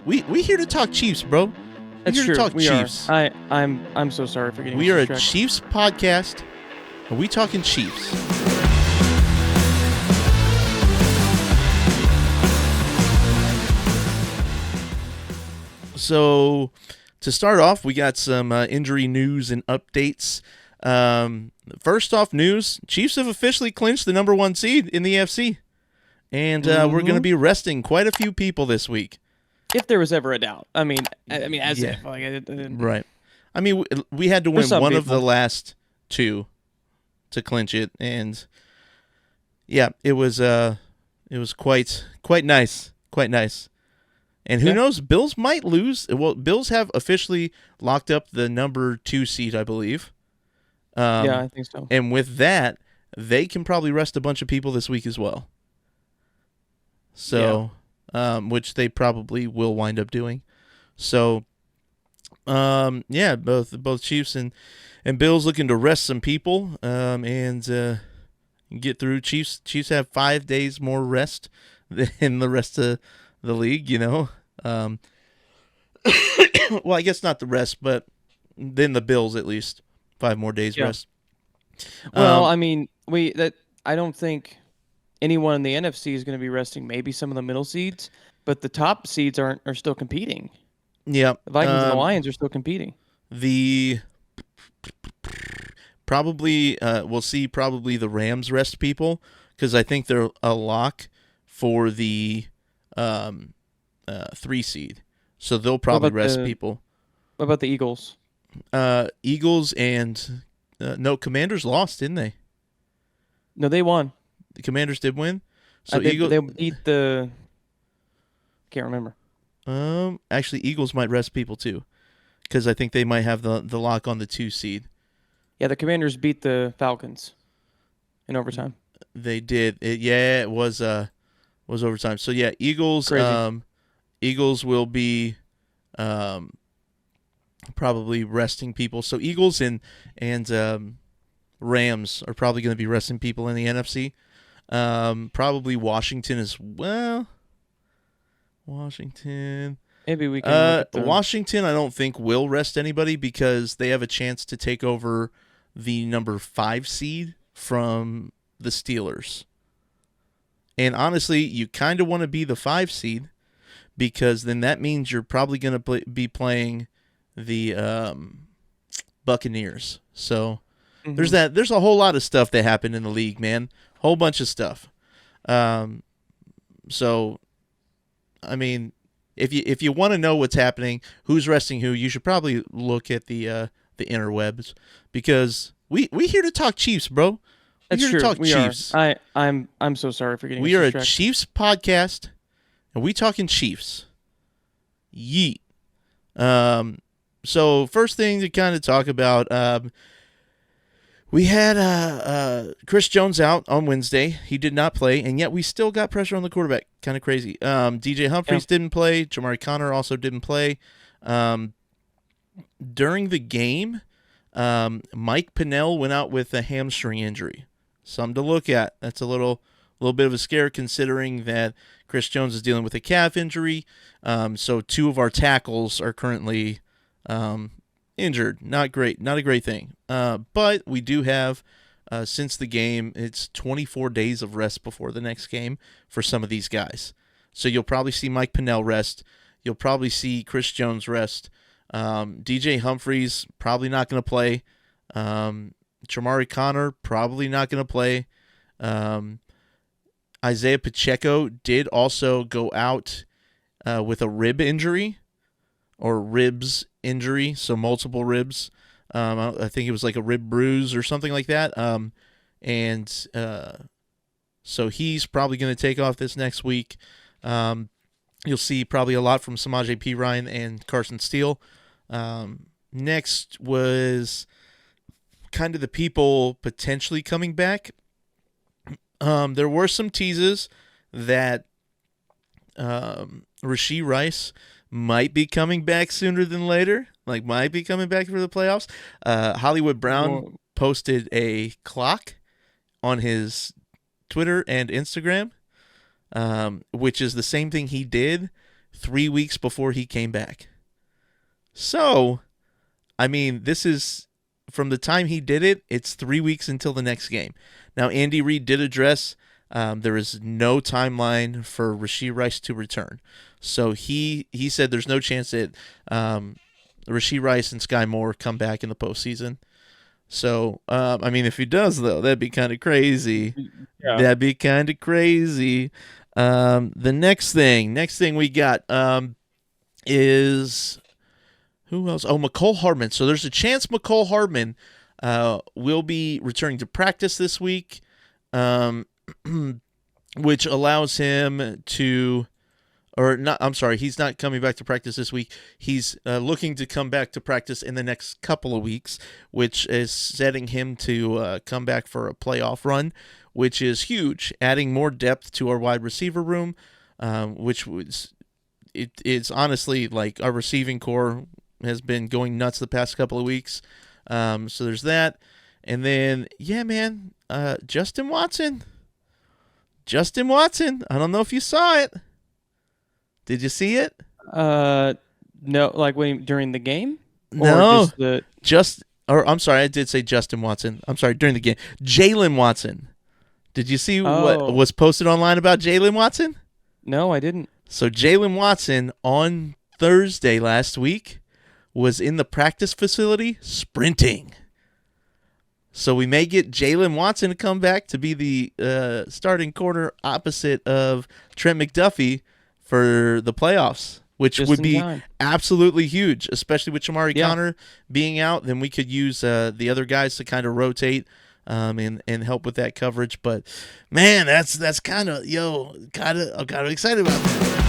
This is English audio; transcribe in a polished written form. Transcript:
We here to talk Chiefs, bro. We're That's here true. to talk We Chiefs. are. I'm so sorry for getting. We are a distracted. Chiefs podcast, and we talking Chiefs. So, to start off, we got some injury news and updates. First off, news: Chiefs have officially clinched the number 1 seed in the AFC, and we're going to be resting quite a few people this week. If there was ever a doubt, I mean, as if like Right. I mean, we had to win one of the last two to clinch it, and yeah, it was quite nice, And who knows? Bills might lose. Well, Bills have officially locked up the number 2 seed, I believe. Yeah, I think so. And with that, they can probably rest a bunch of people this week as well. So, which they probably will wind up doing. So, yeah, both Chiefs and Bills looking to rest some people and get through. Chiefs have 5 days more rest than the rest of the league, you know. Well, I guess not the rest, but then the Bills at least 5 more days rest. Well, I mean, I don't think anyone in the NFC is going to be resting. Maybe some of the middle seeds, but the top seeds are still competing. Yeah, the Vikings and the Lions are still competing. We'll see probably the Rams rest people because I think they're a lock for the 3 seed, so they'll probably rest people. What about the Eagles? Eagles and no, Commanders lost, didn't they? No, they won. The Commanders did win. So they beat the. Can't remember. Actually, Eagles might rest people too, because I think they might have the lock on the 2 seed. Yeah, the Commanders beat the Falcons in overtime. They did. It was overtime. So yeah, Eagles. Crazy. Eagles will be probably resting people. So Eagles and Rams are probably going to be resting people in the NFC. Probably Washington as well. Washington. Maybe we can. Washington, I don't think will rest anybody because they have a chance to take over the number 5 seed from the Steelers. And honestly, you kind of want to be the 5 seed because then that means you're probably going to be playing the Buccaneers. So there's that. There's a whole lot of stuff that happened in the league, man. Whole bunch of stuff. So, I mean, if you want to know what's happening, who's resting who, you should probably look at the interwebs because we here to talk Chiefs, bro. That's here true. to talk Chiefs. I'm so sorry for getting. We are distracted. a Chiefs podcast, and we talking Chiefs. Yeet. So first thing to kind of talk about, we had Chris Jones out on Wednesday. He did not play, and yet we still got pressure on the quarterback. Kind of crazy. DJ Humphries didn't play. Jamari Conner also didn't play. During the game, Mike Pennell went out with a hamstring injury. Something to look at. That's a little bit of a scare considering that Chris Jones is dealing with a calf injury. So 2 of our tackles are currently injured. Not great. Not a great thing. But we do have, since the game, it's 24 days of rest before the next game for some of these guys. So you'll probably see Mike Pennell rest. You'll probably see Chris Jones rest. DJ Humphries probably not going to play. Jamari Conner probably not going to play. Isaiah Pacheco did also go out with a rib injury or ribs injury, so multiple ribs. I think it was like a rib bruise or something like that. So he's probably going to take off this next week. You'll see probably a lot from Samaje Perine and Carson Steele. Next was kind of the people potentially coming back. There were some teases that Rashee Rice might be coming back sooner than later, like might be coming back for the playoffs. Hollywood Brown posted a clock on his Twitter and Instagram, which is the same thing he did 3 weeks before he came back. So, I mean, this is from the time he did it, it's 3 weeks until the next game. Now, Andy Reid did address there is no timeline for Rashee Rice to return. So he said there's no chance that Rashee Rice and Sky Moore come back in the postseason. So, I mean, if he does, though, that'd be kind of crazy. Yeah. That'd be kind of crazy. The next thing we got is who else? Oh, Mecole Hardman. So there's a chance Mecole Hardman will be returning to practice this week, which allows him to. Or not, I'm sorry, he's not coming back to practice this week. He's looking to come back to practice in the next couple of weeks, which is setting him to come back for a playoff run, which is huge, adding more depth to our wide receiver room, which was it's honestly like our receiving core has been going nuts the past couple of weeks. So there's that. And then, yeah, man, Justyn Watson. I don't know if you saw it. Did you see it? No, like during the game? No, I'm sorry, I did say Justyn Watson. I'm sorry, during the game. Jaylen Watson. Did you see what was posted online about Jaylen Watson? No, I didn't. So Jaylen Watson on Thursday last week was in the practice facility sprinting. So we may get Jaylen Watson to come back to be the starting corner opposite of Trent McDuffie for the playoffs, which would be absolutely huge, especially with Shamari Connor being out. Then we could use the other guys to kind of rotate and help with that coverage. But man, that's kind of I'm kind of excited about that.